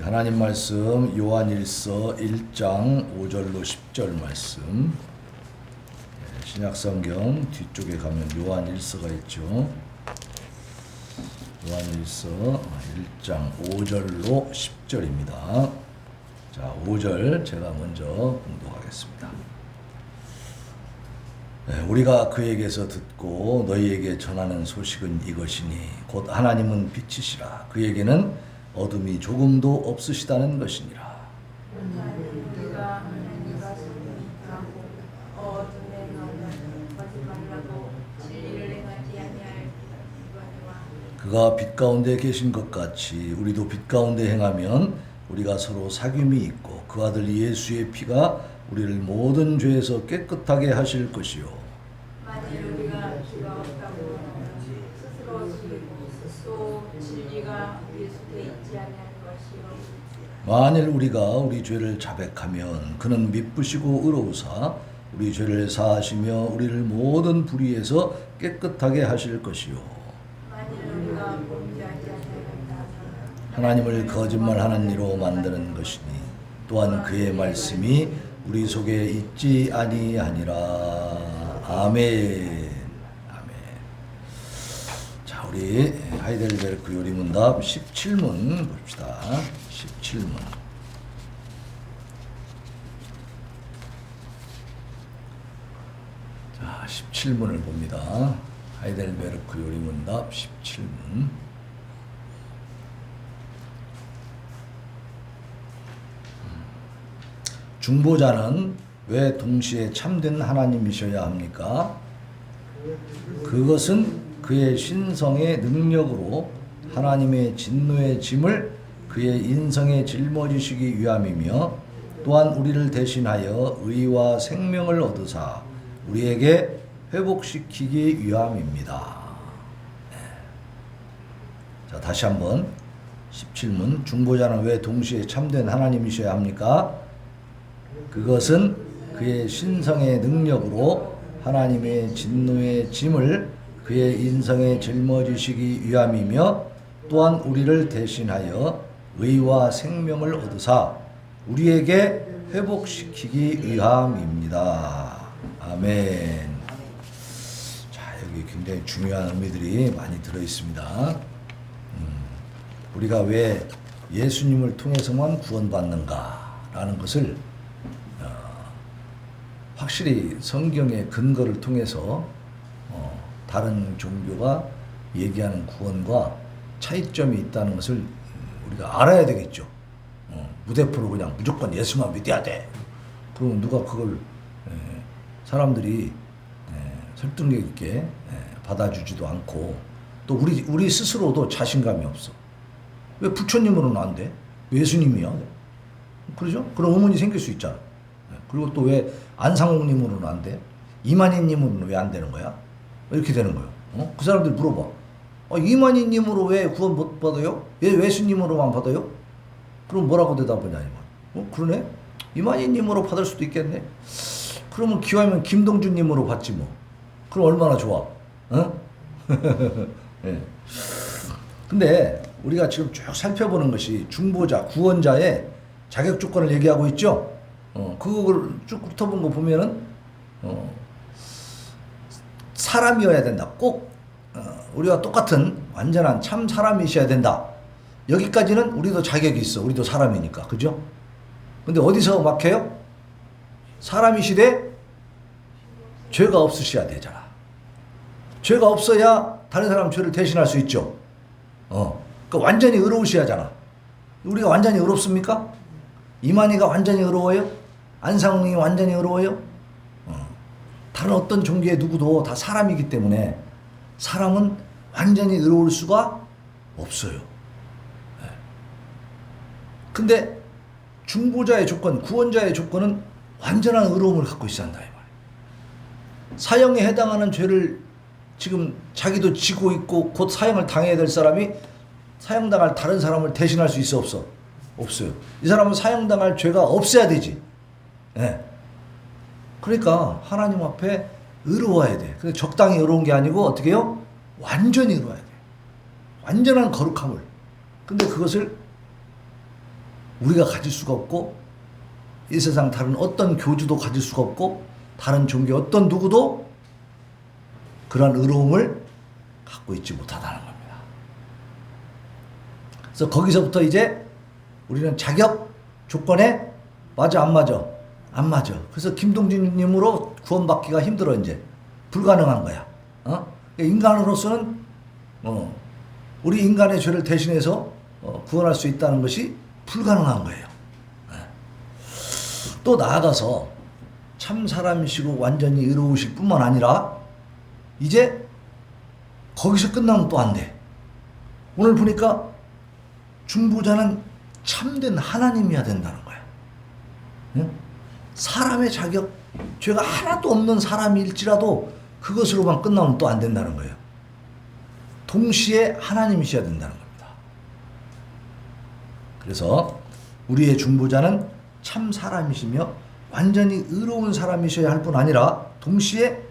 하나님 말씀 요한일서 1장 5절로 10절 말씀. 신약성경 뒤쪽에 가면 요한일서가 있죠. 요한일서 1장 5절로 10절입니다. 자, 5절 제가 먼저 공독하겠습니다. 우리가 그에게서 듣고 너희에게 전하는 소식은 이것이니 곧 하나님은 빛이시라. 그에게는 어둠이 조금도 없으시다는 것이니라. 그가 빛 가운데 계신 것 같이 우리도 빛 가운데 행하면 우리가 서로 사귐이 있고 그 아들 예수의 피가 우리를 모든 죄에서 깨끗하게 하실 것이요. 만일 우리가 죄가 없다고 하면 스스로 죽이고 또 진리가 우리 속에 있지 아니할 것이요. 만일 우리가 우리 죄를 자백하면 그는 미쁘시고 의로우사 우리 죄를 사하시며 우리를 모든 불의에서 깨끗하게 하실 것이요. 만일 우리가 범죄하지 아니하였다면 하나님을 거짓말하는 이로 만드는 것이니 또한 그의 말씀이 우리 속에 있지 아니하니라. 아멘. 아멘. 자, 우리 하이델베르크 요리문답 17문 봅시다. 17문. 자, 17문을 봅니다. 하이델베르크 요리문답 17문. 중보자는 왜 동시에 참된 하나님이셔야 합니까? 그것은 그의 신성의 능력으로 하나님의 진노의 짐을 그의 인성에 짊어지시기 위함이며 또한 우리를 대신하여 의와 생명을 얻으사 우리에게 회복시키기 위함입니다. 자, 다시 한번 17문. 중보자는 왜 동시에 참된 하나님이셔야 합니까? 그것은 그의 신성의 능력으로 하나님의 진노의 짐을 그의 인성에 짊어지시기 위함이며 또한 우리를 대신하여 의와 생명을 얻으사 우리에게 회복시키기 위함입니다. 아멘. 자, 여기 굉장히 중요한 의미들이 많이 들어있습니다. 우리가 왜 예수님을 통해서만 구원받는가라는 것을 확실히 성경의 근거를 통해서 다른 종교가 얘기하는 구원과 차이점이 있다는 것을 우리가 알아야 되겠죠. 무대포로 그냥 무조건 예수만 믿어야 돼. 그러면 누가 그걸 사람들이 설득력 있게 받아주지도 않고 또 우리 스스로도 자신감이 없어. 왜 부처님으로는 안 돼? 왜 예수님이야? 그러죠? 그런 의문이 생길 수 있잖아. 그리고 또 왜 안상홍님으로는 안 돼? 이만희님으로는 왜 안 되는 거야? 이렇게 되는 거예요. 그 사람들 물어봐. 이만희님으로 왜 구원 못 받아요? 왜 예수님으로만 받아요? 그럼 뭐라고 대답하냐? 그러네? 이만희님으로 받을 수도 있겠네? 그러면 기왕이면 김동준님으로 받지 뭐. 그럼 얼마나 좋아? 네. 근데 우리가 지금 쭉 살펴보는 것이 중보자, 구원자의 자격 조건을 얘기하고 있죠? 그걸 쭉 훑어본 거 보면은, 사람이어야 된다. 꼭, 우리와 똑같은 완전한 참 사람이셔야 된다. 여기까지는 우리도 자격이 있어. 우리도 사람이니까. 그죠? 근데 어디서 막혀요? 사람이시되 죄가 없으셔야 되잖아. 죄가 없어야 다른 사람 죄를 대신할 수 있죠. 그러니까 완전히 의로우셔야 하잖아. 우리가 완전히 의롭습니까? 이만희가 완전히 의로워요? 안상웅이 완전히 의로워요? 다른 어떤 종교의 누구도 다 사람이기 때문에 사람은 완전히 의로울 수가 없어요. 근데 중보자의 조건, 구원자의 조건은 완전한 의로움을 갖고 있어야 한다 이 말이에요. 사형에 해당하는 죄를 지금 자기도 지고 있고 곧 사형을 당해야 될 사람이 사형당할 다른 사람을 대신할 수 있어 없어? 없어요. 이 사람은 사형당할 죄가 없어야 되지. 네. 그러니까 하나님 앞에 의로워야 돼. 근데 적당히 의로운 게 아니고 어떻게 해요? 완전히 의로워야 돼. 완전한 거룩함을. 근데 그것을 우리가 가질 수가 없고 이 세상 다른 어떤 교주도 가질 수가 없고 다른 종교 어떤 누구도 그러한 의로움을 갖고 있지 못하다는 겁니다. 그래서 거기서부터 이제 우리는 자격 조건에 맞아 안 맞아? 안 맞아. 그래서 김동진님으로 구원받기가 힘들어. 이제 불가능한 거야. 인간으로서는 우리 인간의 죄를 대신해서 구원할 수 있다는 것이 불가능한 거예요. 또 나아가서 참 사람이시고 완전히 의로우실 뿐만 아니라 이제 거기서 끝나면 또 안 돼. 오늘 보니까 중보자는 참된 하나님이어야 된다는 거야. 사람의 자격, 죄가 하나도 없는 사람일지라도 그것으로만 끝나면 또 안 된다는 거예요. 동시에 하나님이셔야 된다는 겁니다. 그래서 우리의 중보자는 참 사람이시며 완전히 의로운 사람이셔야 할 뿐 아니라 동시에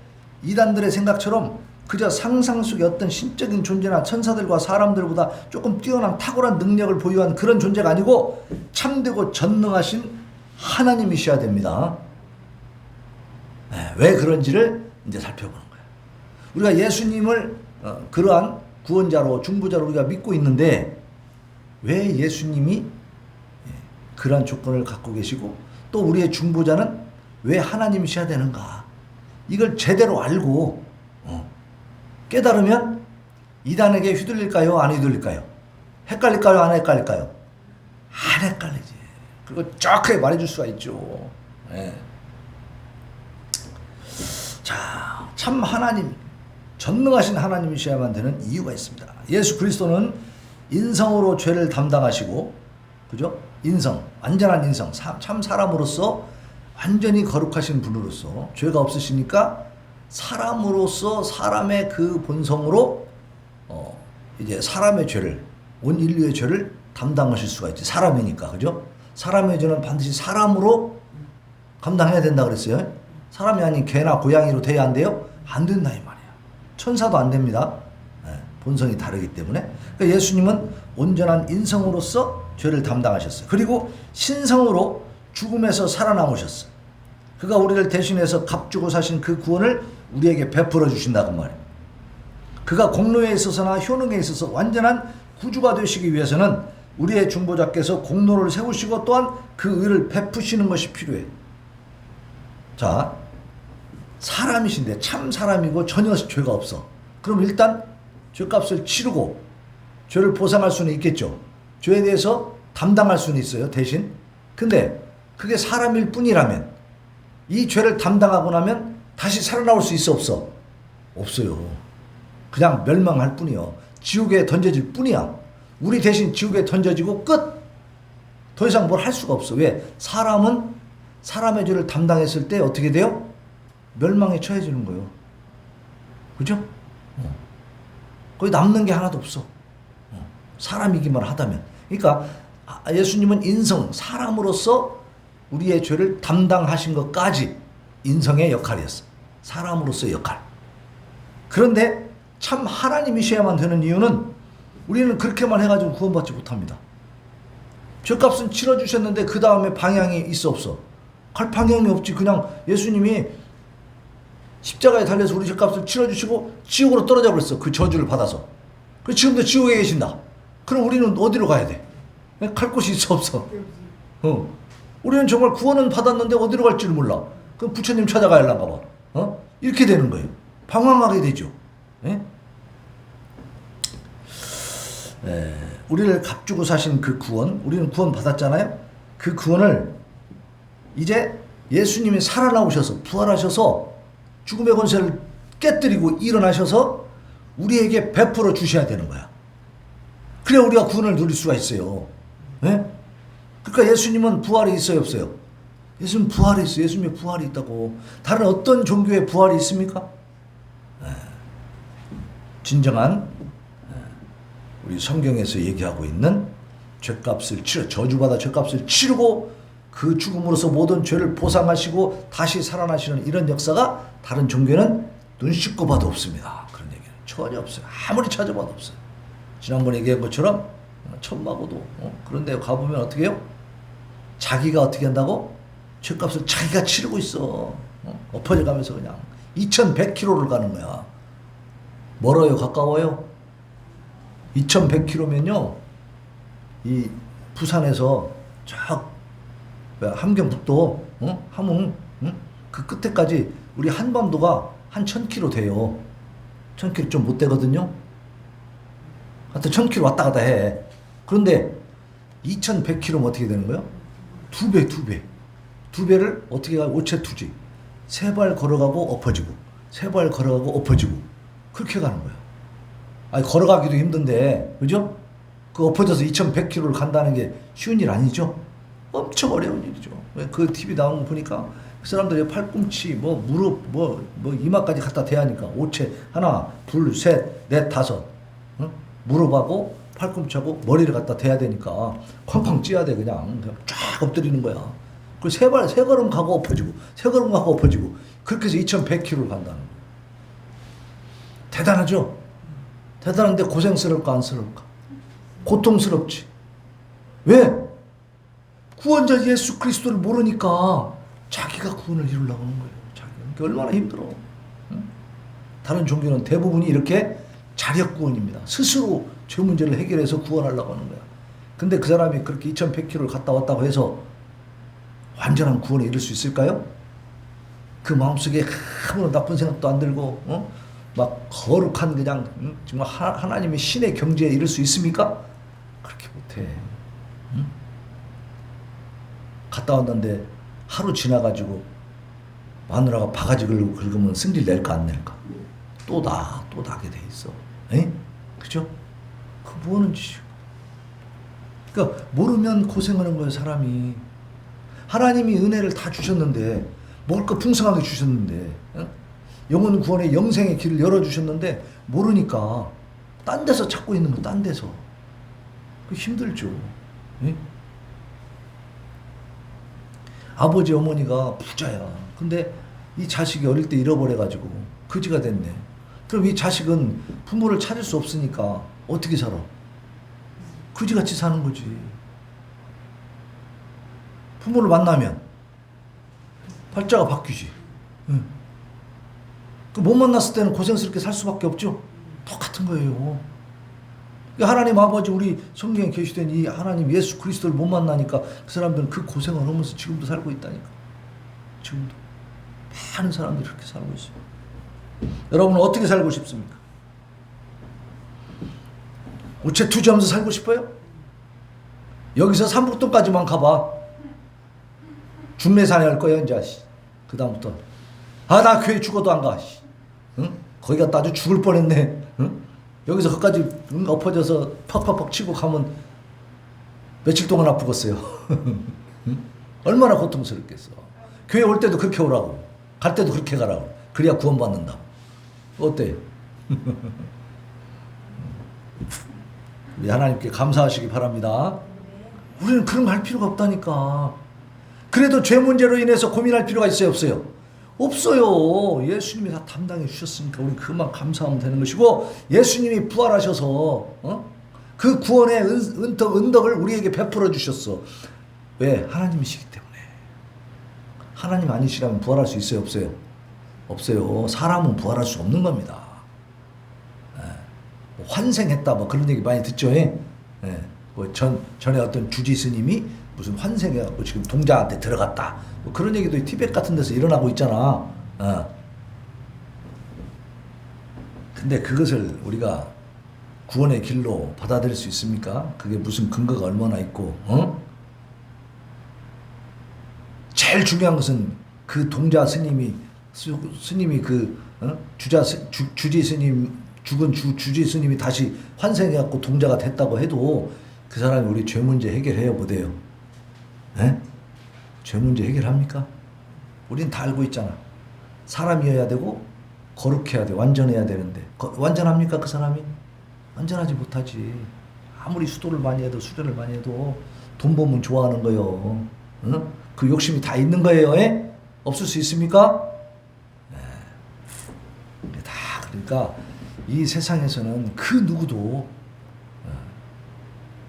이단들의 생각처럼 그저 상상 속의 어떤 신적인 존재나 천사들과 사람들보다 조금 뛰어난 탁월한 능력을 보유한 그런 존재가 아니고 참되고 전능하신 하나님이셔야 됩니다. 왜 그런지를 이제 살펴보는 거예요. 우리가 예수님을 그러한 구원자로 중보자로 우리가 믿고 있는데 왜 예수님이 그러한 조건을 갖고 계시고 또 우리의 중보자는 왜 하나님이셔야 되는가? 이걸 제대로 알고 깨달으면 이단에게 휘둘릴까요? 안 휘둘릴까요? 헷갈릴까요? 안 헷갈릴까요? 안 헷갈리지. 그리고 정확하게 말해줄 수가 있죠. 네. 자, 참 하나님, 전능하신 하나님이셔야만 되는 이유가 있습니다. 예수 그리스도는 인성으로 죄를 담당하시고, 그죠? 인성, 완전한 인성, 참 사람으로서 완전히 거룩하신 분으로서 죄가 없으시니까 사람으로서 사람의 그 본성으로 이제 사람의 죄를, 온 인류의 죄를 담당하실 수가 있지. 사람이니까, 그죠? 사람의 죄는 반드시 사람으로 감당해야 된다 그랬어요. 사람이 아닌 개나 고양이로 돼야 안 돼요? 안 된다 이 말이야. 천사도 안 됩니다. 본성이 다르기 때문에. 그러니까 예수님은 온전한 인성으로서 죄를 담당하셨어요. 그리고 신성으로 죽음에서 살아남으셨어요. 그가 우리를 대신해서 값주고 사신 그 구원을 우리에게 베풀어 주신다고 말이에요. 그가 공로에 있어서나 효능에 있어서 완전한 구주가 되시기 위해서는 우리의 중보자께서 공로를 세우시고 또한 그 의를 베푸시는 것이 필요해. 자, 사람이신데 참 사람이고 전혀 죄가 없어. 그럼 일단 죄값을 치르고 죄를 보상할 수는 있겠죠. 죄에 대해서 담당할 수는 있어요, 대신. 근데 그게 사람일 뿐이라면 이 죄를 담당하고 나면 다시 살아나올 수 있어, 없어? 없어요. 그냥 멸망할 뿐이요. 지옥에 던져질 뿐이야. 우리 대신 지옥에 던져지고 끝. 더 이상 뭘 할 수가 없어. 왜? 사람은 사람의 죄를 담당했을 때 어떻게 돼요? 멸망에 처해지는 거예요. 그죠? 거기 남는 게 하나도 없어. 사람이기만 하다면. 그러니까 예수님은 인성, 사람으로서 우리의 죄를 담당하신 것까지 인성의 역할이었어. 사람으로서의 역할. 그런데 참 하나님이셔야만 되는 이유는 우리는 그렇게만 해가지고 구원받지 못합니다. 죄값은 치러주셨는데 그 다음에 방향이 있어 없어? 갈 방향이 없지. 그냥 예수님이 십자가에 달려서 우리 죄값을 치러주시고 지옥으로 떨어져 버렸어. 그 저주를 받아서. 그래서 지금도 지옥에 계신다. 그럼 우리는 어디로 가야 돼? 갈 곳이 있어 없어? 우리는 정말 구원은 받았는데 어디로 갈지를 몰라. 그럼 부처님 찾아가야 할란가 봐. 이렇게 되는 거예요. 방황하게 되죠. 우리를 값주고 사신 그 구원, 우리는 구원 받았잖아요. 그 구원을 이제 예수님이 살아나오셔서 부활하셔서 죽음의 권세를 깨뜨리고 일어나셔서 우리에게 베풀어 주셔야 되는 거야. 그래야 우리가 구원을 누릴 수가 있어요. 그러니까 예수님은 부활이 있어요, 없어요? 예수님 부활이 있어요. 예수님의 부활이 있다고. 다른 어떤 종교에 부활이 있습니까? 진정한 우리 성경에서 얘기하고 있는 죄값을 저주받아 죄값을 치르고 그 죽음으로서 모든 죄를 보상하시고 다시 살아나시는 이런 역사가 다른 종교는 눈 씻고 봐도 없습니다. 그런 얘기는 전혀 없어요. 아무리 찾아봐도 없어요. 지난번에 얘기한 것처럼 천마고도 그런 데 가보면 어떻게 해요? 자기가 어떻게 한다고? 죄값을 자기가 치르고 있어. 엎어져 가면서 그냥 2100km를 가는 거야. 멀어요? 가까워요? 2100km면요 이 부산에서 저 함경북도 함흥 그 끝에까지 우리 한반도가 한 1000km 돼요. 1000km 좀 못 되거든요. 하여튼 1000km 왔다 갔다 해. 그런데 2100km면 어떻게 되는 거예요? 두 배를 어떻게 가? 오체투지. 세 발 걸어가고 엎어지고, 세 발 걸어가고 엎어지고, 그렇게 가는 거예요. 아니, 걸어가기도 힘든데, 그죠? 그 엎어져서 2100km를 간다는 게 쉬운 일 아니죠? 엄청 어려운 일이죠. 그 TV 나오는 거 보니까 그 사람들이 팔꿈치, 뭐 무릎, 뭐 이마까지 갖다 대하니까 오체 하나, 둘, 셋, 넷, 다섯, 무릎하고 팔꿈치하고 머리를 갖다 대야 되니까 쾅쾅 찌야 돼. 그냥 쫙 엎드리는 거야. 그 세 걸음 가고 엎어지고, 세 걸음 가고 엎어지고, 그렇게 해서 2100km를 간다는 거예요. 대단하죠? 대단한데 고생스러울까, 안쓰러울까? 고통스럽지. 왜? 구원자 예수 그리스도를 모르니까 자기가 구원을 이루려고 하는 거예요. 자기가. 얼마나 힘들어. 응? 다른 종교는 대부분이 이렇게 자력 구원입니다. 스스로 죄 문제를 해결해서 구원하려고 하는 거야. 근데 그 사람이 그렇게 2100km를 갔다 왔다고 해서 완전한 구원에 이를 수 있을까요? 그 마음속에 아무런 나쁜 생각도 안 들고 막 거룩한 그냥 정말 하나님의 신의 경지에 이를 수 있습니까? 그렇게 못해. 갔다 왔는데 하루 지나가지고 마누라가 바가지 긁으면 승질 낼까 안 낼까? 또 나게 돼 있어. 에? 그죠? 그 뭐 하는 짓이야? 그러니까 모르면 고생하는 거예요, 사람이. 하나님이 은혜를 다 주셨는데, 먹을 거 풍성하게 주셨는데, 영혼 구원의 영생의 길을 열어주셨는데, 모르니까 딴 데서 찾고 있는 거, 딴 데서. 그 힘들죠. 에? 아버지 어머니가 부자야. 근데 이 자식이 어릴 때 잃어버려가지고 거지가 됐네. 그럼 이 자식은 부모를 찾을 수 없으니까 어떻게 살아? 거지같이 사는 거지. 부모를 만나면 팔자가 바뀌지. 응. 못 만났을 때는 고생스럽게 살 수밖에 없죠. 똑같은 거예요. 하나님 아버지, 우리 성경에 계시된 이 하나님 예수 그리스도를 못 만나니까 그 사람들은 그 고생을 하면서 지금도 살고 있다니까. 지금도 많은 사람들이 그렇게 살고 있어요. 여러분은 어떻게 살고 싶습니까? 우체투지하면서 살고 싶어요? 여기서 삼북동까지만 가봐. 중내산에 할 거야 이제. 그 다음부터 나 교회 죽어도 안 가. 응? 거기 갔다 아주 죽을 뻔했네. 응? 여기서 거기까지 엎어져서 퍽퍽퍽 치고 가면 며칠 동안 아프겠어요. 응? 얼마나 고통스럽겠어. 교회 올 때도 그렇게 오라고, 갈 때도 그렇게 가라고. 그래야 구원받는다. 어때? 우리 하나님께 감사하시기 바랍니다. 우리는 그런 거 할 필요가 없다니까. 그래도 죄 문제로 인해서 고민할 필요가 있어요, 없어요? 없어요. 예수님이 다 담당해 주셨으니까 우리 그만 감사하면 되는 것이고, 예수님이 부활하셔서 그 구원의 은덕을 우리에게 베풀어 주셨어. 왜? 하나님이시기 때문에. 하나님 아니시라면 부활할 수 있어요, 없어요? 없어요. 사람은 부활할 수 없는 겁니다. 뭐 환생했다 뭐 그런 얘기 많이 듣죠. 뭐 전에 어떤 주지 스님이 무슨 환생해갖고 지금 동자한테 들어갔다, 뭐 그런 얘기도 티벳 같은 데서 일어나고 있잖아. 근데 그것을 우리가 구원의 길로 받아들일 수 있습니까? 그게 무슨 근거가 얼마나 있고, 제일 중요한 것은 그 동자 스님이 그 주지 스님, 죽은 주지 스님이 다시 환생해갖고 동자가 됐다고 해도 그 사람이 우리 죄 문제 해결해요, 못해요? 죄 문제 해결합니까? 우린 다 알고 있잖아. 사람이어야 되고 거룩해야 돼, 완전해야 되는데 완전합니까 그 사람이? 완전하지 못하지. 아무리 수도를 많이 해도 수련을 많이 해도 돈 벌면 좋아하는 거요. 그 욕심이 다 있는 거예요. 없을 수 있습니까? 다 그러니까 이 세상에서는 그 누구도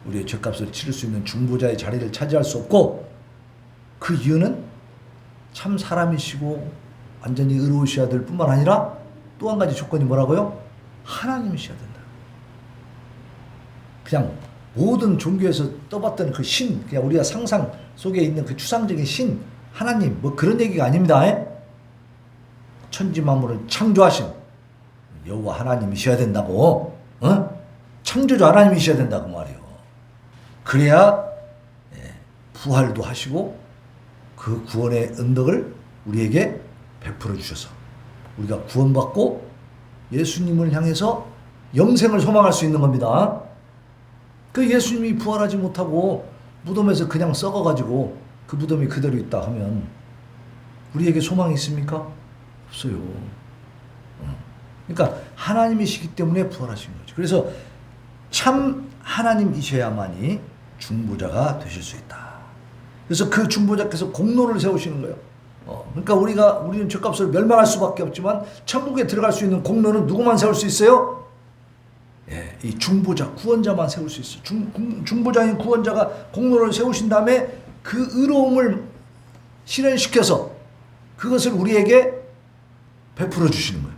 우리의 죄값을 치를 수 있는 중보자의 자리를 차지할 수 없고, 그 이유는 참 사람이시고 완전히 의로우셔야 될 뿐만 아니라 또 한 가지 조건이 뭐라고요? 하나님이셔야 된다. 그냥 모든 종교에서 떠봤던 그 신, 그냥 우리가 상상 속에 있는 그 추상적인 신, 하나님, 뭐 그런 얘기가 아닙니다. 천지 만물을 창조하신 여호와 하나님이셔야 된다고. 창조주 하나님이셔야 된다고 말이요. 그래야 부활도 하시고 그 구원의 은덕을 우리에게 베풀어 주셔서 우리가 구원받고 예수님을 향해서 영생을 소망할 수 있는 겁니다. 그 예수님이 부활하지 못하고 무덤에서 그냥 썩어가지고 그 무덤이 그대로 있다 하면 우리에게 소망이 있습니까? 없어요. 그러니까 하나님이시기 때문에 부활하신 거죠. 그래서 참 하나님이셔야만이 중보자가 되실 수 있다. 그래서 그 중보자께서 공로를 세우시는 거예요. 그러니까 우리는 죄값으로 멸망할 수밖에 없지만 천국에 들어갈 수 있는 공로는 누구만 세울 수 있어요? 이 중보자, 구원자만 세울 수 있어요. 중보자인 구원자가 공로를 세우신 다음에 그 의로움을 실현시켜서 그것을 우리에게 베풀어 주시는 거예요.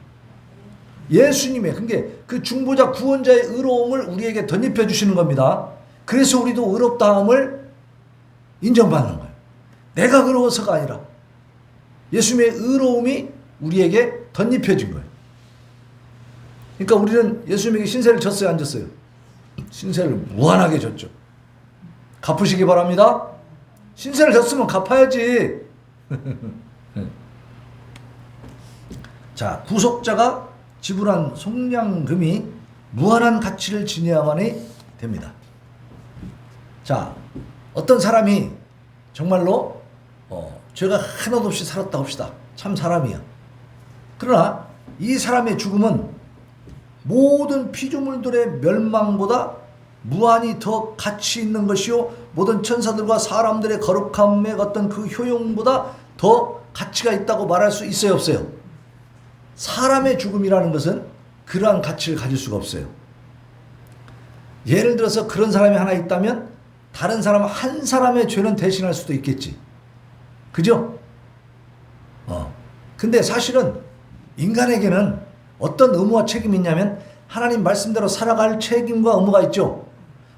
예수님의 그 중보자 구원자의 의로움을 우리에게 덧입혀 주시는 겁니다. 그래서 우리도 의롭다함을 인정받는 거예요. 내가 의로워서가 아니라 예수님의 의로움이 우리에게 덧입혀진 거예요. 그러니까 우리는 예수님에게 신세를 졌어요, 안 졌어요? 신세를 무한하게 졌죠. 갚으시기 바랍니다. 신세를 졌으면 갚아야지. 자, 구속자가 지불한 속량금이 무한한 가치를 지녀야만이 됩니다. 자, 어떤 사람이 정말로 죄가 하나도 없이 살았다 합시다. 참 사람이야. 그러나 이 사람의 죽음은 모든 피조물들의 멸망보다 무한히 더 가치 있는 것이요 모든 천사들과 사람들의 거룩함의 어떤 그 효용보다 더 가치가 있다고 말할 수 있어요, 없어요? 사람의 죽음이라는 것은 그러한 가치를 가질 수가 없어요. 예를 들어서 그런 사람이 하나 있다면 다른 사람 한 사람의 죄는 대신할 수도 있겠지. 그죠? 근데 사실은 인간에게는 어떤 의무와 책임이 있냐면 하나님 말씀대로 살아갈 책임과 의무가 있죠.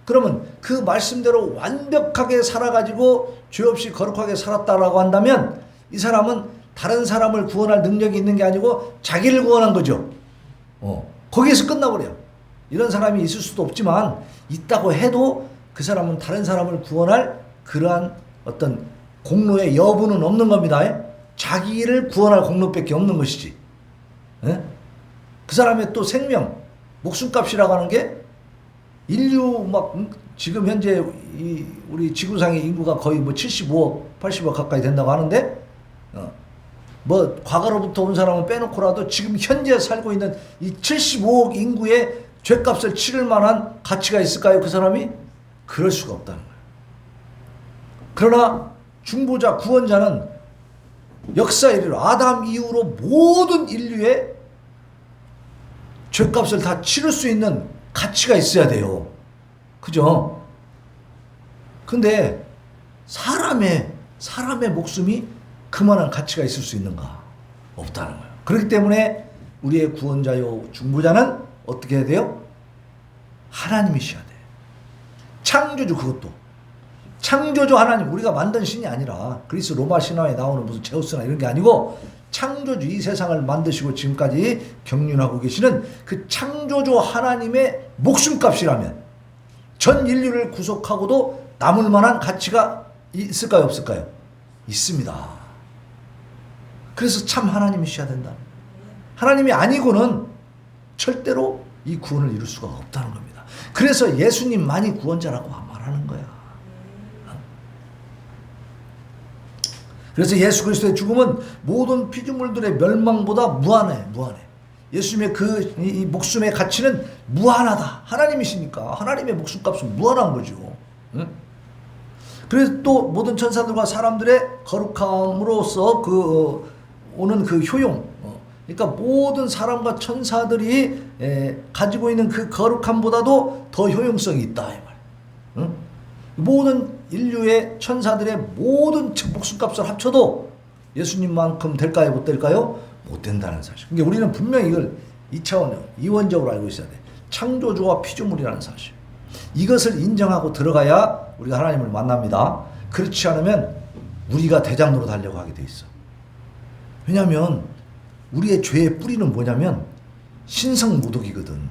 그러면 그 말씀대로 완벽하게 살아가지고 죄 없이 거룩하게 살았다라고 한다면 이 사람은 다른 사람을 구원할 능력이 있는 게 아니고 자기를 구원한 거죠. 거기에서 끝나버려요. 이런 사람이 있을 수도 없지만 있다고 해도 그 사람은 다른 사람을 구원할 그러한 어떤 공로의 여부는 없는 겁니다. 자기를 구원할 공로밖에 없는 것이지. 그 사람의 또 생명, 목숨값이라고 하는 게 인류 지금 현재 우리 지구상의 인구가 거의 75억, 80억 가까이 된다고 하는데 과거로부터 온 사람은 빼놓고라도 지금 현재 살고 있는 이 75억 인구의 죄값을 치를 만한 가치가 있을까요? 그 사람이? 그럴 수가 없다는 거예요. 그러나 중보자, 구원자는 역사 이래로 아담 이후로 모든 인류의 죄값을 다 치를 수 있는 가치가 있어야 돼요. 그죠? 근데 사람의 목숨이 그만한 가치가 있을 수 있는가? 없다는 거예요. 그렇기 때문에 우리의 구원자요 중보자는 어떻게 해야 돼요? 하나님이셔야 돼. 창조주, 그것도 창조주 하나님, 우리가 만든 신이 아니라 그리스 로마 신화에 나오는 무슨 제우스나 이런 게 아니고 창조주, 이 세상을 만드시고 지금까지 경륜하고 계시는 그 창조주 하나님의 목숨값이라면 전 인류를 구속하고도 남을 만한 가치가 있을까요, 없을까요? 있습니다. 그래서 참 하나님이셔야 된다. 하나님이 아니고는 절대로 이 구원을 이룰 수가 없다는 겁니다. 그래서 예수님만이 구원자라고 말하는 거야. 그래서 예수 그리스도의 죽음은 모든 피조물들의 멸망보다 무한해. 예수님의 이 목숨의 가치는 무한하다. 하나님이시니까 하나님의 목숨값은 무한한 거죠. 그래서 또 모든 천사들과 사람들의 거룩함으로써 오는 그 효용, 그러니까 모든 사람과 천사들이 가지고 있는 그 거룩함보다도 더 효용성이 있다, 이 말. 모든 인류의 천사들의 모든 목숨값을 합쳐도 예수님만큼 될까요? 못 될까요? 못 된다는 사실. 그러니까 우리는 분명히 이걸 2차원적, 이원적으로 알고 있어야 돼. 창조주와 피조물이라는 사실. 이것을 인정하고 들어가야 우리가 하나님을 만납니다. 그렇지 않으면 우리가 대장으로 달려고 하게 돼 있어. 왜냐하면 우리의 죄의 뿌리는 뭐냐면 신성모독이거든.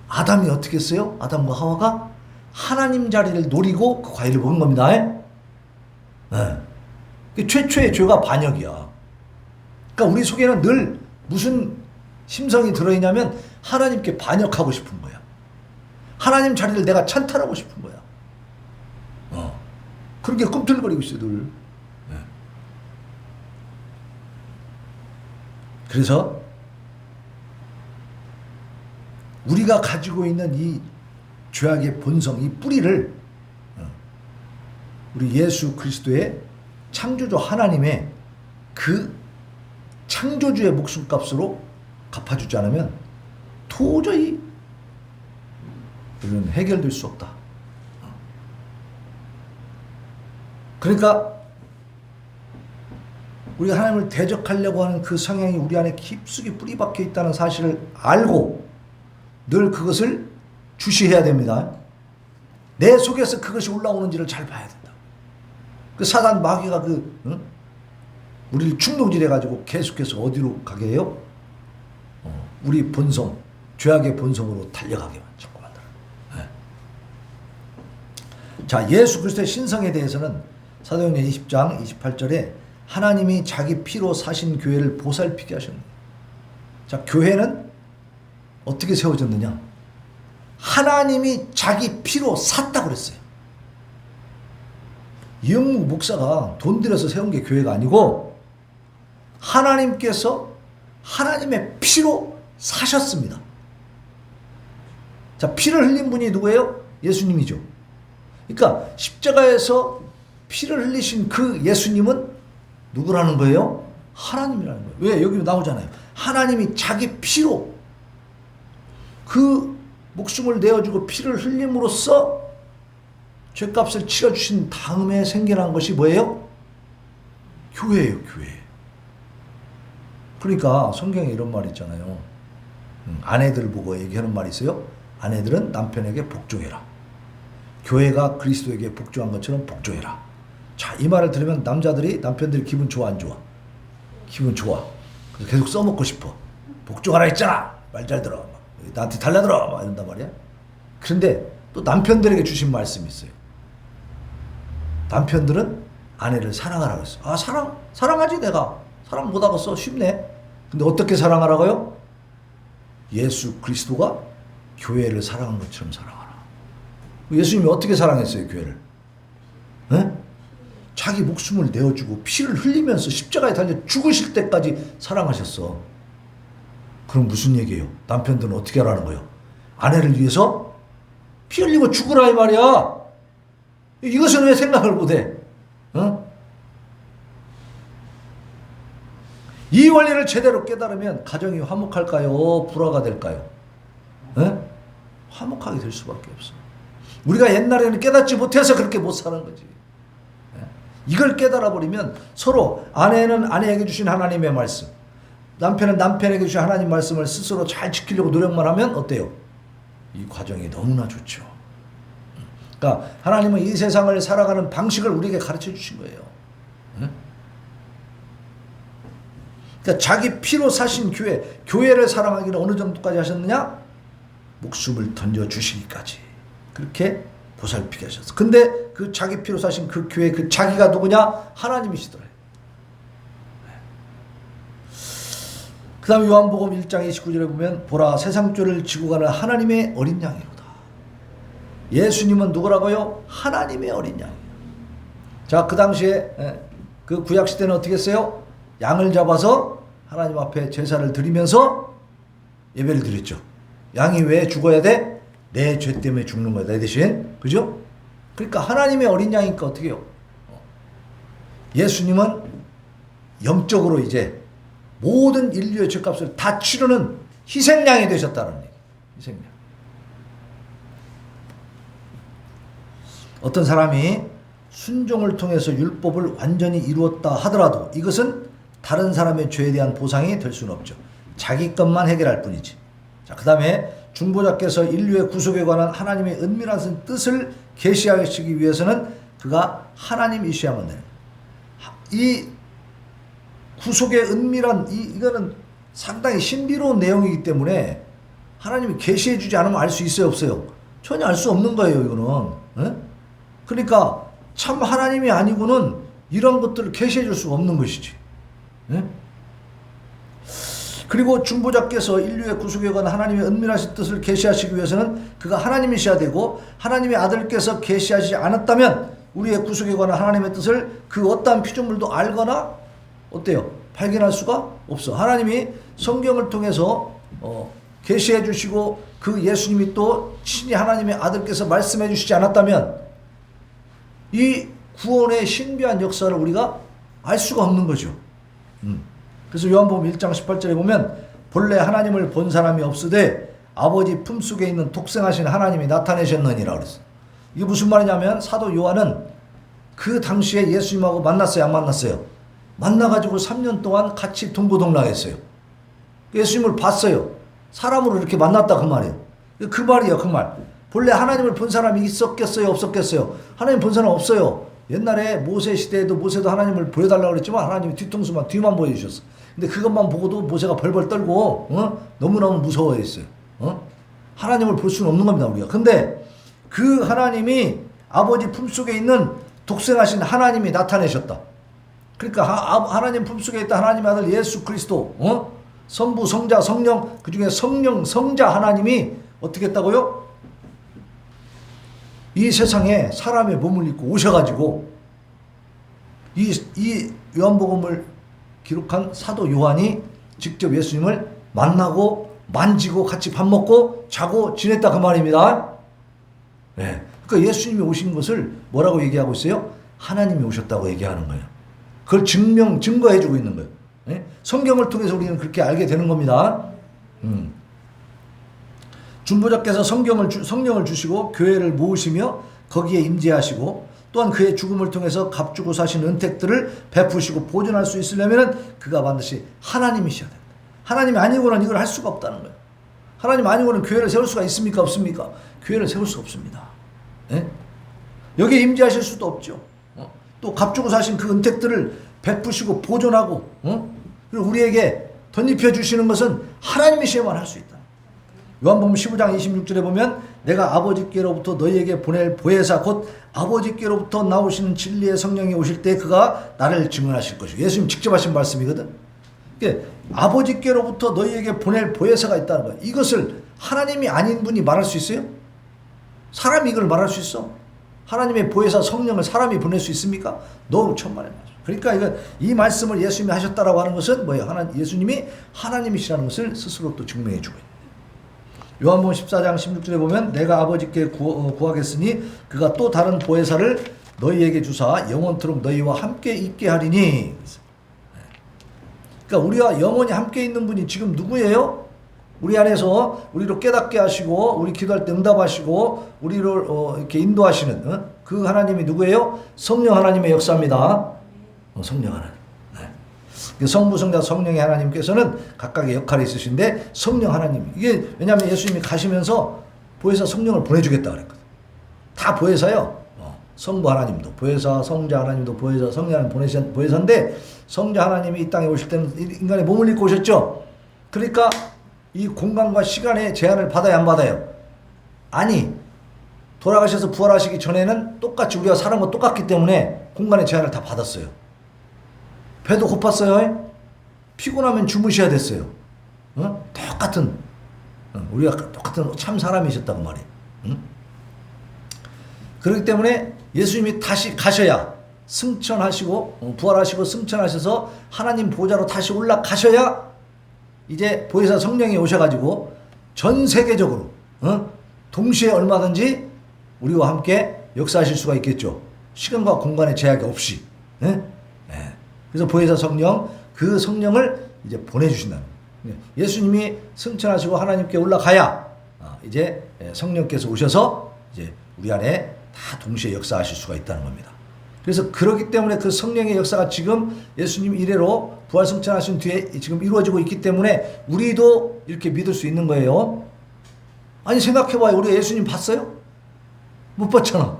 아담이 어떻게 했어요? 아담과 하와가 하나님 자리를 노리고 그 과일을 먹은 겁니다. 네. 최초의 죄가 반역이야. 그러니까 우리 속에는 늘 무슨 심성이 들어있냐면 하나님께 반역하고 싶은 거야. 하나님 자리를 내가 찬탈하고 싶은 거야. 그렇게 꿈틀거리고 있어 늘. 네. 그래서 우리가 가지고 있는 이 죄악의 본성, 이 뿌리를 우리 예수 그리스도의 창조주 하나님의 그 창조주의 목숨값으로 갚아주지 않으면 도저히 우리는 해결될 수 없다. 그러니까 우리가 하나님을 대적하려고 하는 그 성향이 우리 안에 깊숙이 뿌리 박혀 있다는 사실을 알고 늘 그것을 주시해야 됩니다. 내 속에서 그것이 올라오는지를 잘 봐야 된다. 그 사단 마귀가 우리를 충동질해가지고 계속해서 어디로 가게 해요? 우리 본성, 죄악의 본성으로 달려가게만 자꾸 만들어요. 네. 자, 예수 그리스도의 신성에 대해서는 사도행전 20장 28절에 하나님이 자기 피로 사신 교회를 보살피게 하셨습니다. 자, 교회는 어떻게 세워졌느냐? 하나님이 자기 피로 샀다고 그랬어요. 이영묵 목사가 돈 들여서 세운 게 교회가 아니고 하나님께서 하나님의 피로 사셨습니다. 자, 피를 흘린 분이 누구예요? 예수님이죠. 그러니까 십자가에서 피를 흘리신 그 예수님은 누구라는 거예요? 하나님이라는 거예요. 왜? 여기 나오잖아요. 하나님이 자기 피로 그 목숨을 내어주고 피를 흘림으로써 죄값을 치러주신 다음에 생겨난 것이 뭐예요? 교회예요, 교회. 그러니까 성경에 이런 말이 있잖아요. 아내들 보고 얘기하는 말이 있어요. 아내들은 남편에게 복종해라. 교회가 그리스도에게 복종한 것처럼 복종해라. 자, 이 말을 들으면 남편들이 기분 좋아, 안 좋아? 기분 좋아. 그래서 계속 써먹고 싶어. 복종하라 했잖아. 말 잘 들어. 나한테 달라들어. 막 이런단 말이야. 그런데 또 남편들에게 주신 말씀이 있어요. 남편들은 아내를 사랑하라고 했어. 아, 사랑하지 내가. 사랑 못하겠어. 쉽네. 근데 어떻게 사랑하라고요? 예수 그리스도가 교회를 사랑한 것처럼 사랑하라. 예수님이 어떻게 사랑했어요, 교회를? 네? 자기 목숨을 내어주고 피를 흘리면서 십자가에 달려 죽으실 때까지 사랑하셨어. 그럼 무슨 얘기예요? 남편들은 어떻게 하라는 거예요? 아내를 위해서 피 흘리고 죽으라 이 말이야. 이것은 왜 생각을 못해? 이 원리를 제대로 깨달으면 가정이 화목할까요? 불화가 될까요? 화목하게 될 수밖에 없어. 우리가 옛날에는 깨닫지 못해서 그렇게 못 사는 거지. 이걸 깨달아버리면 서로 아내는 아내에게 주신 하나님의 말씀, 남편은 남편에게 주신 하나님 말씀을 스스로 잘 지키려고 노력만 하면 어때요? 이 과정이 너무나 좋죠. 그러니까 하나님은 이 세상을 살아가는 방식을 우리에게 가르쳐 주신 거예요. 그러니까 자기 피로 사신 교회를 사랑하기는 어느 정도까지 하셨느냐? 목숨을 던져주시기까지. 그렇게 보살피게 하셨어. 근데 그 자기 피로 사신 그 교회, 그 자기가 누구냐? 하나님이시더래요. 그 다음 요한복음 1장 29절에 보면 보라 세상 죄를 지고 가는 하나님의 어린 양이로다. 예수님은 누구라고요? 하나님의 어린 양이에요. 자, 그 당시에 그 구약시대는 어떻게 했어요? 양을 잡아서 하나님 앞에 제사를 드리면서 예배를 드렸죠. 양이 왜 죽어야 돼? 내 죄 때문에 죽는 거야, 내 대신. 그죠? 그러니까 하나님의 어린 양이니까 어떻게 해요? 예수님은 영적으로 이제 모든 인류의 죄값을 다 치르는 희생양이 되셨다는 얘기. 희생양. 어떤 사람이 순종을 통해서 율법을 완전히 이루었다 하더라도 이것은 다른 사람의 죄에 대한 보상이 될 수는 없죠. 자기 것만 해결할 뿐이지. 자, 그 다음에 중보자께서 인류의 구속에 관한 하나님의 은밀한 뜻을 계시하시기 위해서는 그가 하나님이셔야만 돼요. 이 구속의 은밀한 이거는 상당히 신비로운 내용이기 때문에 하나님이 계시해 주지 않으면 알 수 있어요, 없어요? 전혀 알 수 없는 거예요, 이거는. 에? 그러니까 참 하나님이 아니고는 이런 것들을 계시해 줄 수가 없는 것이지. 에? 그리고 중보자께서 인류의 구속에 관한 하나님의 은밀하신 뜻을 계시하시기 위해서는 그가 하나님이셔야 되고 하나님의 아들께서 계시하시지 않았다면 우리의 구속에 관한 하나님의 뜻을 그 어떠한 피조물도 알거나 어때요? 발견할 수가 없어. 하나님이 성경을 통해서 계시해 주시고 그 예수님이 또 친히 하나님의 아들께서 말씀해 주시지 않았다면 이 구원의 신비한 역사를 우리가 알 수가 없는 거죠. 그래서 요한복음 1장 18절에 보면 본래 하나님을 본 사람이 없으되 아버지 품속에 있는 독생하신 하나님이 나타내셨느니라 그랬어요. 이게 무슨 말이냐면 사도 요한은 그 당시에 예수님하고 만났어요, 안 만났어요? 만나가지고 3년 동안 같이 동고동락했어요. 예수님을 봤어요. 사람으로 이렇게 만났다 그 말이에요. 그 말이에요, 그 말. 본래 하나님을 본 사람이 있었겠어요, 없었겠어요? 하나님 본 사람 없어요. 옛날에 모세 시대에도 모세도 하나님을 보여달라고 그랬지만 하나님이 뒤통수만 뒤만 보여주셨어. 근데 그것만 보고도 모세가 벌벌 떨고 너무너무 무서워했어요. 하나님을 볼 수는 없는 겁니다, 우리가. 근데 그 하나님이 아버지 품속에 있는 독생하신 하나님이 나타내셨다. 그러니까 하나님 품속에 있다 하나님의 아들 예수 그리스도, 성부, 성자, 성령, 그 중에 성령, 성자 하나님이 어떻게 했다고요? 이 세상에 사람의 몸을 입고 오셔가지고 이 요한복음을 기록한 사도 요한이 직접 예수님을 만나고 만지고 같이 밥 먹고 자고 지냈다 그 말입니다. 네. 그러니까 예수님이 오신 것을 뭐라고 얘기하고 있어요? 하나님이 오셨다고 얘기하는 거예요. 그걸 증거해주고 있는 거예요. 네? 성경을 통해서 우리는 그렇게 알게 되는 겁니다. 중보자께서 성령을 주시고 교회를 모으시며 거기에 임재하시고 또한 그의 죽음을 통해서 값주고 사신 은택들을 베푸시고 보존할 수 있으려면 그가 반드시 하나님이셔야 된다. 하나님이 아니고는 이걸 할 수가 없다는 거예요. 하나님 아니고는 교회를 세울 수가 있습니까? 없습니까? 교회를 세울 수 없습니다. 네? 여기에 임재하실 수도 없죠. 또 값주고 사신 그 은택들을 베푸시고 보존하고 그리고 우리에게 덧입혀 주시는 것은 하나님이셔야만 할 수 있다. 요한복음 15장 26절에 보면 내가 아버지께로부터 너희에게 보낼 보혜사 곧 아버지께로부터 나오시는 진리의 성령이 오실 때 그가 나를 증언하실 것이고 예수님 직접 하신 말씀이거든. 그러니까 아버지께로부터 너희에게 보낼 보혜사가 있다는 거야. 이것을 하나님이 아닌 분이 말할 수 있어요? 사람이 이걸 말할 수 있어? 하나님의 보혜사 성령을 사람이 보낼 수 있습니까? 너무 천만의 말씀. 그러니까 이 말씀을 예수님이 하셨다라고 하는 것은 뭐예요? 예수님이 하나님이시라는 것을 스스로 또 증명해 주고 있는. 요한복음 14장 16절에 보면 내가 아버지께 구하겠으니 그가 또 다른 보혜사를 너희에게 주사 영원토록 너희와 함께 있게 하리니. 그러니까 우리와 영원히 함께 있는 분이 지금 누구예요? 우리 안에서 우리로 깨닫게 하시고 우리 기도할 때 응답하시고 우리를 이렇게 인도하시는 그 하나님이 누구예요? 성령 하나님의 역사입니다. 성령 하나님. 성부, 성자, 성령의 하나님께서는 각각의 역할이 있으신데 성령 하나님 이게 왜냐하면 예수님이 가시면서 보혜사 성령을 보내주겠다 그랬거든. 다 보혜사요. 성부 하나님도 보혜사, 성자 하나님도 보혜사, 성령 하나님 보혜사인데 성자 하나님이 이 땅에 오실 때는 인간의 몸을 입고 오셨죠. 그러니까 이 공간과 시간의 제한을 받아야 안 받아요? 아니, 돌아가셔서 부활하시기 전에는 똑같이 우리가 사는 거 똑같기 때문에 공간의 제한을 다 받았어요. 배도 고팠어요. 피곤하면 주무셔야 됐어요. 똑같은 우리가 똑같은 참 사람이셨다고 말이에요. 그렇기 때문에 예수님이 다시 가셔야 승천하시고 부활하시고 승천하셔서 하나님 보좌로 다시 올라가셔야 이제 보혜사 성령이 오셔가지고 전 세계적으로 동시에 얼마든지 우리와 함께 역사하실 수가 있겠죠. 시간과 공간의 제약이 없이. 그래서 보혜사 성령, 그 성령을 이제 보내주신다는 거예요. 예수님이 승천하시고 하나님께 올라가야 이제 성령께서 오셔서 이제 우리 안에 다 동시에 역사하실 수가 있다는 겁니다. 그래서 그렇기 때문에 그 성령의 역사가 지금 예수님 이래로 부활승천하신 뒤에 지금 이루어지고 있기 때문에 우리도 이렇게 믿을 수 있는 거예요. 아니 생각해봐요. 우리 예수님 봤어요? 못 봤잖아.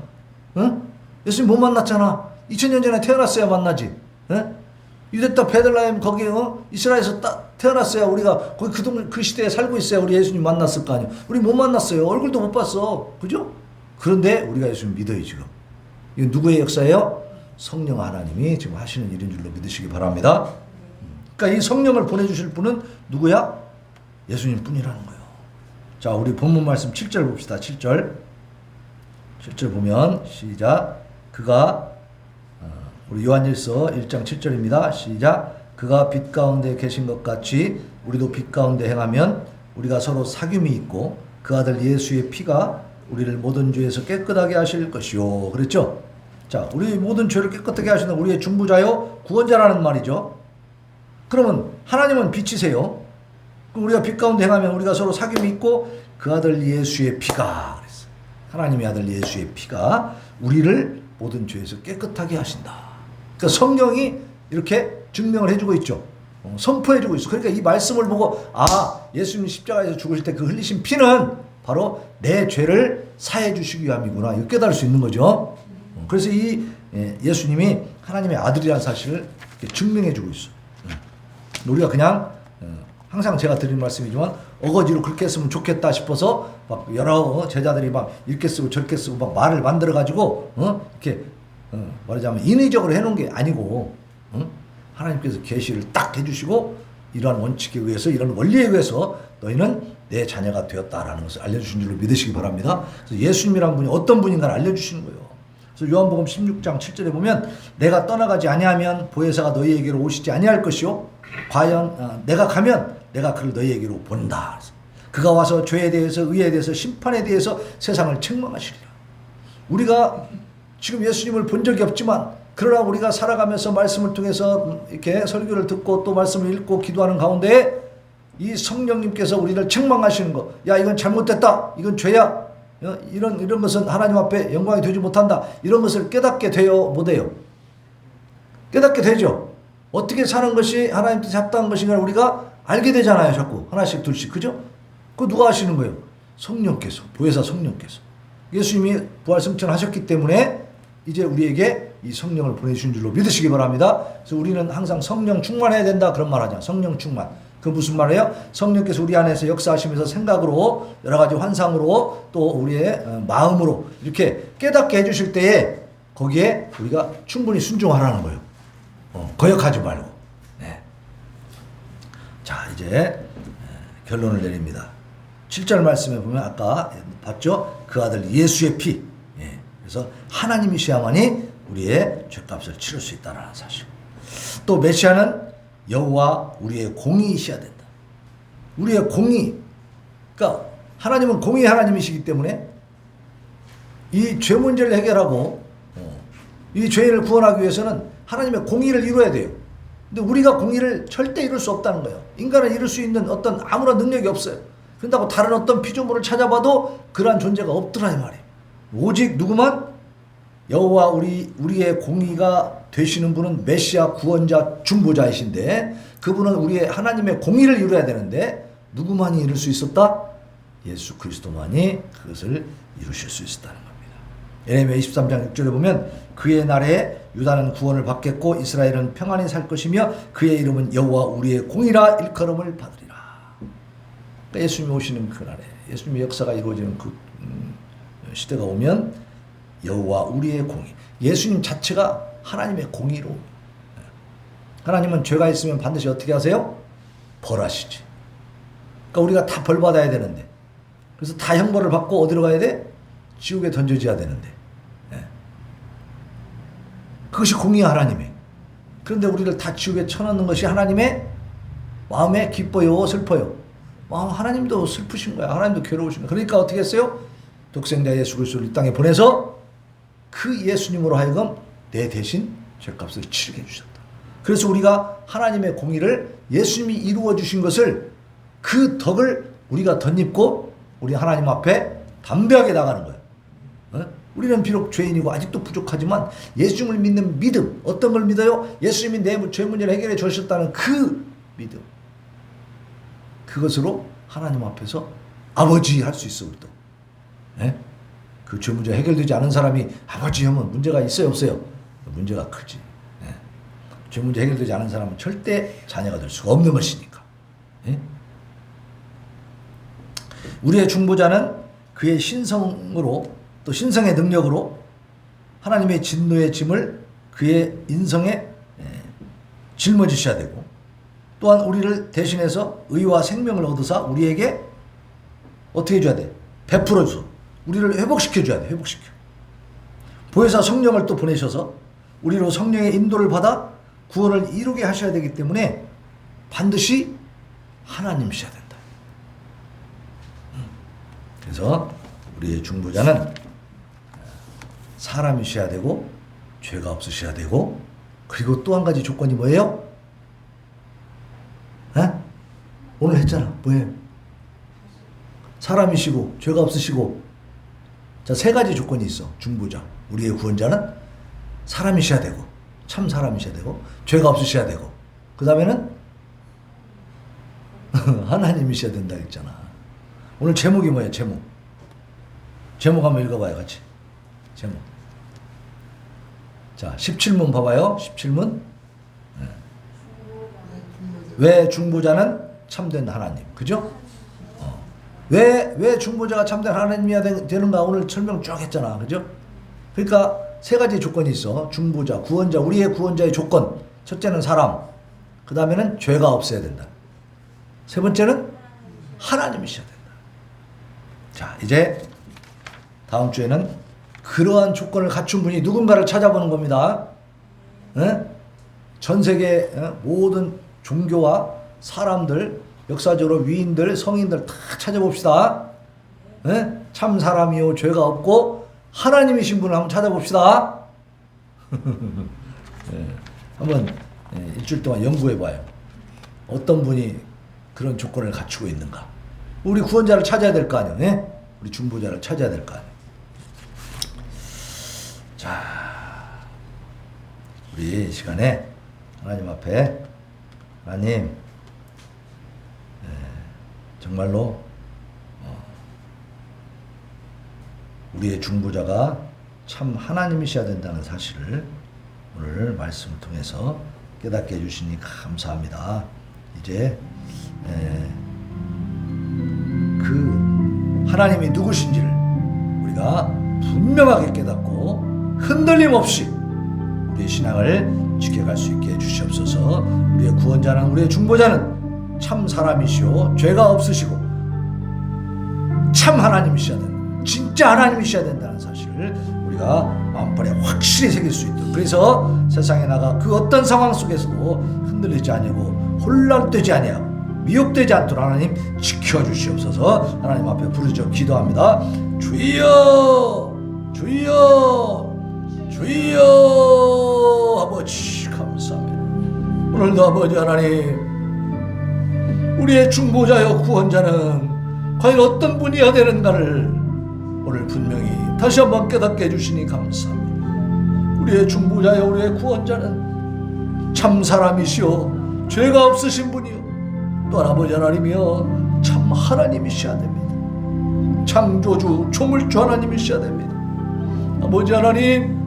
응? 예수님 못 만났잖아. 2000년 전에 태어났어야 만나지. 응? 유대 땅 베들레헴 거기 이스라엘에서 딱 태어났어야 우리가 거기 그 시대에 살고 있어야 우리 예수님 만났을 거 아니에요. 우리 못 만났어요. 얼굴도 못 봤어. 그죠? 그런데 우리가 예수님 믿어요 지금. 이건 누구의 역사예요? 성령 하나님이 지금 하시는 일인 줄로 믿으시기 바랍니다. 그러니까 이 성령을 보내주실 분은 누구야? 예수님 뿐이라는 거예요. 자, 우리 본문 말씀 7절 봅시다. 7절 보면 시작. 그가 우리 요한일서 1장 7절입니다. 시작. 그가 빛 가운데 계신 것 같이 우리도 빛 가운데 행하면 우리가 서로 사귐이 있고 그 아들 예수의 피가 우리를 모든 죄에서 깨끗하게 하실 것이요. 그랬죠? 자, 우리 모든 죄를 깨끗하게 하시는 우리의 중보자요 구원자라는 말이죠. 그러면 하나님은 빛이세요. 우리가 빛 가운데 행하면 우리가 서로 사귐이 있고 그 아들 예수의 피가 그랬어. 하나님의 아들 예수의 피가 우리를 모든 죄에서 깨끗하게 하신다. 그러니까 성경이 이렇게 증명을 해주고 있죠. 선포해주고 있어. 그러니까 이 말씀을 보고 예수님 십자가에서 죽으실 때 그 흘리신 피는 바로 내 죄를 사해 주시기 위함이구나. 이거 깨달을 수 있는 거죠. 그래서 이 예수님이 하나님의 아들이라는 사실을 증명해주고 있어. 우리가 그냥 항상 제가 드리는 말씀이지만 어거지로 그렇게 했으면 좋겠다 싶어서 막 여러 제자들이 막 이렇게 쓰고 저렇게 쓰고 막 말을 만들어 가지고 이렇게 말하자면 인위적으로 해놓은 게 아니고 하나님께서 계시를 딱 해주시고 이러한 원칙에 의해서 이런 원리에 의해서 너희는 내 자녀가 되었다라는 것을 알려주신 줄로 믿으시기 바랍니다. 그래서 예수님이란 분이 어떤 분인가를 알려주시는 거예요. 그래서 요한복음 16장 7절에 보면 내가 떠나가지 아니하면 보혜사가 너희에게로 오시지 아니할 것이요 과연 내가 가면 내가 그를 너희에게로 본다. 그가 와서 죄에 대해서 의에 대해서 심판에 대해서 세상을 책망하시리라. 우리가 지금 예수님을 본 적이 없지만 그러나 우리가 살아가면서 말씀을 통해서 이렇게 설교를 듣고 또 말씀을 읽고 기도하는 가운데 이 성령님께서 우리를 책망하시는 거, 야 이건 잘못됐다, 이건 죄야, 이런 것은 하나님 앞에 영광이 되지 못한다, 이런 것을 깨닫게 돼요, 못해요? 깨닫게 되죠. 어떻게 사는 것이 하나님 뜻에 합당한 것인가 우리가 알게 되잖아요. 자꾸 하나씩 둘씩. 그죠? 그거 누가 하시는 거예요? 성령께서, 보혜사 성령께서. 예수님이 부활승천하셨기 때문에 이제 우리에게 이 성령을 보내주신 줄로 믿으시기 바랍니다. 그래서 우리는 항상 성령 충만해야 된다 그런 말 하잖아요. 성령 충만. 그 무슨 말이에요? 성령께서 우리 안에서 역사하시면서 생각으로 여러 가지 환상으로 또 우리의 마음으로 이렇게 깨닫게 해주실 때에 거기에 우리가 충분히 순종하라는 거예요. 거역하지 말고. 네. 자, 이제 결론을 내립니다. 7절 말씀에 보면 아까 봤죠? 그 아들 예수의 피. 예. 그래서 하나님이셔야만이 우리의 죄값을 치를 수 있다는 사실. 또 메시아는 여호와 우리의 공의이셔야 된다. 우리의 공의. 그러니까 하나님은 공의의 하나님이시기 때문에 이 죄 문제를 해결하고 이 죄인을 구원하기 위해서는 하나님의 공의를 이루어야 돼요. 근데 우리가 공의를 절대 이룰 수 없다는 거예요. 인간은 이룰 수 있는 어떤 아무런 능력이 없어요. 그런다고 다른 어떤 피조물을 찾아봐도 그러한 존재가 없더라 이 말이에요. 오직 누구만 여호와 우리의 공의가 되시는 분은 메시아 구원자 중보자이신데 그분은 우리의 하나님의 공의를 이루어야 되는데 누구만이 이룰 수 있었다? 예수 그리스도만이 그것을 이루실 수 있었다는 겁니다. 예레미야 23장 6절에 보면 그의 날에 유다는 구원을 받겠고 이스라엘은 평안히 살 것이며 그의 이름은 여호와 우리의 공의라 일컬음을 받으리라. 그러니까 예수님이 오시는 그날에 예수님의 역사가 이루어지는 그 시대가 오면 여호와 우리의 공의. 예수님 자체가 하나님의 공의로. 하나님은 죄가 있으면 반드시 어떻게 하세요? 벌하시지. 그러니까 우리가 다 벌 받아야 되는데. 그래서 다 형벌을 받고 어디로 가야 돼? 지옥에 던져져야 되는데. 그것이 공의 하나님의. 그런데 우리를 다 지옥에 쳐넣는 것이 하나님의 마음에 기뻐요, 슬퍼요? 하나님도 슬프신 거야. 하나님도 괴로우신 거야. 그러니까 어떻게 했어요? 독생자 예수 그리스도를 이 땅에 보내서 그 예수님으로 하여금 내 대신 죄값을 치르게 해주셨다. 그래서 우리가 하나님의 공의를 예수님이 이루어 주신 것을 그 덕을 우리가 덧입고 우리 하나님 앞에 담대하게 나가는 거예요. 우리는 비록 죄인이고 아직도 부족하지만 예수님을 믿는 믿음, 어떤 걸 믿어요? 예수님이 내 죄 문제를 해결해 주셨다는 그 믿음. 그것으로 하나님 앞에서 아버지 할 수 있어. 우리도. 네? 그 죄 문제 해결되지 않은 사람이 아버지 하면 문제가 있어요, 없어요? 문제가 크지. 네? 죄 문제 해결되지 않은 사람은 절대 자녀가 될 수가 없는 것이니까. 네? 우리의 중보자는 그의 신성으로 또 신성의 능력으로 하나님의 진노의 짐을 그의 인성에 짊어지셔야 되고, 또한 우리를 대신해서 의와 생명을 얻으사 우리에게 어떻게 해줘야 돼? 베풀어줘. 우리를 회복시켜줘야 돼. 회복시켜. 보혜사 성령을 또 보내셔서 우리로 성령의 인도를 받아 구원을 이루게 하셔야 되기 때문에 반드시 하나님이셔야 된다. 그래서 우리의 중보자는 사람이셔야 되고 죄가 없으셔야 되고, 그리고 또 한 가지 조건이 뭐예요? 에? 오늘 했잖아. 뭐예요? 사람이시고 죄가 없으시고. 자, 세 가지 조건이 있어. 중보자, 우리의 구원자는 사람이셔야 되고, 참 사람이셔야 되고, 죄가 없으셔야 되고, 그 다음에는 하나님이셔야 된다 했잖아. 오늘 제목이 뭐예요? 제목 한번 읽어봐요, 같이. 제목. 자, 17문 봐봐요. 17문. 왜 중보자는 참된 하나님. 그죠? 왜 중보자가 참된 하나님이야 되는가 오늘 설명 쭉 했잖아. 그죠? 그러니까 세 가지 조건이 있어. 중보자, 구원자, 우리의 구원자의 조건. 첫째는 사람. 그 다음에는 죄가 없어야 된다. 세 번째는 하나님이셔야 된다. 자, 이제 다음 주에는 그러한 조건을 갖춘 분이 누군가를 찾아보는 겁니다. 전 세계 모든 종교와 사람들, 역사적으로 위인들, 성인들 다 찾아봅시다. 참 사람이요 죄가 없고 하나님이신 분을 한번 찾아봅시다. 한번 일주일 동안 연구해봐요. 어떤 분이 그런 조건을 갖추고 있는가. 우리 구원자를 찾아야 될 거 아니에요. 우리 중보자를 찾아야 될 거 아니에요. 자, 우리 이 시간에 하나님 앞에, 하나님, 정말로 우리의 중보자가 참 하나님이셔야 된다는 사실을 오늘 말씀을 통해서 깨닫게 해주시니 감사합니다. 이제 그 하나님이 누구신지를 우리가 분명하게 깨닫고 흔들림 없이 우리의 신앙을 지켜갈 수 있게 해주시옵소서. 우리의 구원자는, 우리의 중보자는 참 사람이시오 죄가 없으시고 참 하나님이셔야 된다. 진짜 하나님이셔야 된다는 사실을 우리가 마음판에 확실히 새길 수 있도록, 그래서 세상에 나가 그 어떤 상황 속에서도 흔들리지 아니하고 혼란되지 아니하고 미혹되지 않도록 하나님 지켜주시옵소서. 하나님 앞에 부르짖어 기도합니다. 주여 주여 주여. 아버지 감사합니다. 오늘도 아버지 하나님, 우리의 중보자여 구원자는 과연 어떤 분이어야 되는가를 오늘 분명히 다시 한번 깨닫게 해주시니 감사합니다. 우리의 중보자여 우리의 구원자는 참 사람이시오 죄가 없으신 분이요 또 아버지 하나님이여 참 하나님이셔야 됩니다. 창조주 조물주 하나님이셔야 됩니다. 아버지 하나님,